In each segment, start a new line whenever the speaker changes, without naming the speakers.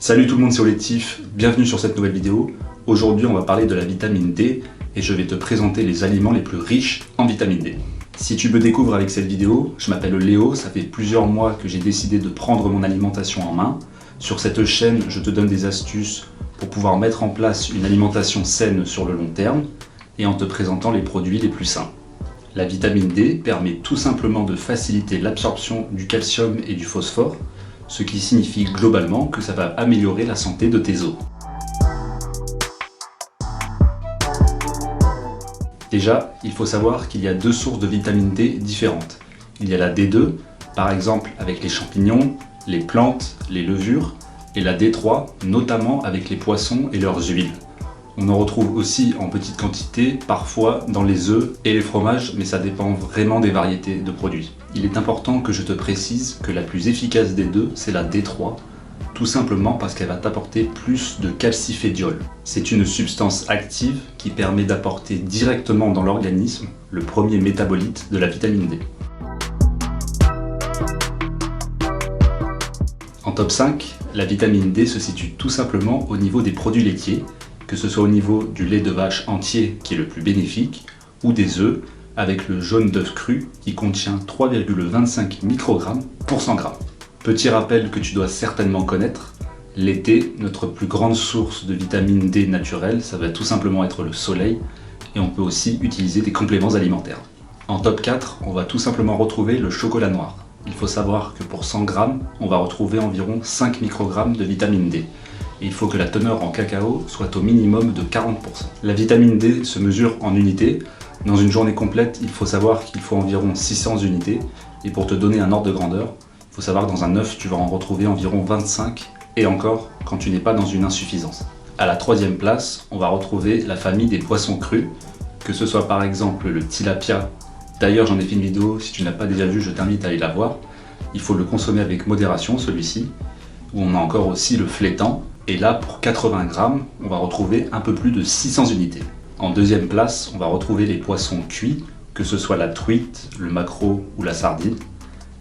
Salut tout le monde, c'est Olectif, bienvenue sur cette nouvelle vidéo. Aujourd'hui on va parler de la vitamine D et je vais te présenter les aliments les plus riches en vitamine D. Si tu me découvres avec cette vidéo, je m'appelle Léo, ça fait plusieurs mois que j'ai décidé de prendre mon alimentation en main. Sur cette chaîne, je te donne des astuces pour pouvoir mettre en place une alimentation saine sur le long terme et en te présentant les produits les plus sains. La vitamine D permet tout simplement de faciliter l'absorption du calcium et du phosphore, ce qui signifie globalement que ça va améliorer la santé de tes os. Déjà, il faut savoir qu'il y a deux sources de vitamine D différentes. Il y a la D2, par exemple avec les champignons, les plantes, les levures, et la D3, notamment avec les poissons et leurs huiles. On en retrouve aussi en petite quantité, parfois dans les œufs et les fromages, mais ça dépend vraiment des variétés de produits. Il est important que je te précise que la plus efficace des deux, c'est la D3, tout simplement parce qu'elle va t'apporter plus de calcifédiol. C'est une substance active qui permet d'apporter directement dans l'organisme le premier métabolite de la vitamine D. En top 5, la vitamine D se situe tout simplement au niveau des produits laitiers, que ce soit au niveau du lait de vache entier qui est le plus bénéfique, ou des œufs avec le jaune d'œuf cru qui contient 3,25 microgrammes pour 100 grammes. Petit rappel que tu dois certainement connaître, l'été, notre plus grande source de vitamine D naturelle, ça va tout simplement être le soleil, et on peut aussi utiliser des compléments alimentaires. En top 4, on va tout simplement retrouver le chocolat noir. Il faut savoir que pour 100 grammes, on va retrouver environ 5 microgrammes de vitamine D. Et il faut que la teneur en cacao soit au minimum de 40%. La vitamine D se mesure en unités. Dans une journée complète, il faut savoir qu'il faut environ 600 unités. Et pour te donner un ordre de grandeur, il faut savoir que dans un œuf, tu vas en retrouver environ 25, et encore quand tu n'es pas dans une insuffisance. À la troisième place, on va retrouver la famille des poissons crus, que ce soit par exemple le tilapia. D'ailleurs, j'en ai fait une vidéo, si tu ne l'as pas déjà vue, je t'invite à aller la voir. Il faut le consommer avec modération, celui-ci. Où on a encore aussi le flétan. Et là, pour 80 grammes, on va retrouver un peu plus de 600 unités. En deuxième place, on va retrouver les poissons cuits, que ce soit la truite, le maquereau ou la sardine.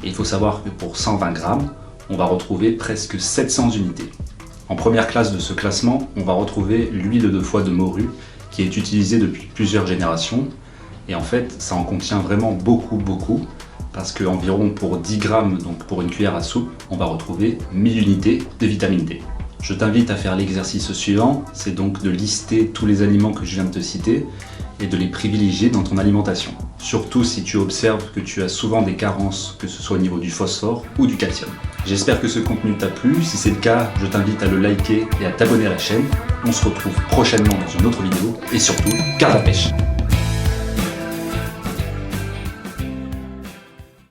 Et il faut savoir que pour 120 grammes, on va retrouver presque 700 unités. En première classe de ce classement, on va retrouver l'huile de foie de morue, qui est utilisée depuis plusieurs générations. Et en fait, ça en contient vraiment beaucoup, parce qu'environ pour 10 grammes, donc pour une cuillère à soupe, on va retrouver 1000 unités de vitamine D. Je t'invite à faire l'exercice suivant, c'est donc de lister tous les aliments que je viens de te citer et de les privilégier dans ton alimentation. Surtout si tu observes que tu as souvent des carences, que ce soit au niveau du phosphore ou du calcium. J'espère que ce contenu t'a plu, si c'est le cas, je t'invite à le liker et à t'abonner à la chaîne. On se retrouve prochainement dans une autre vidéo et surtout, garde la pêche!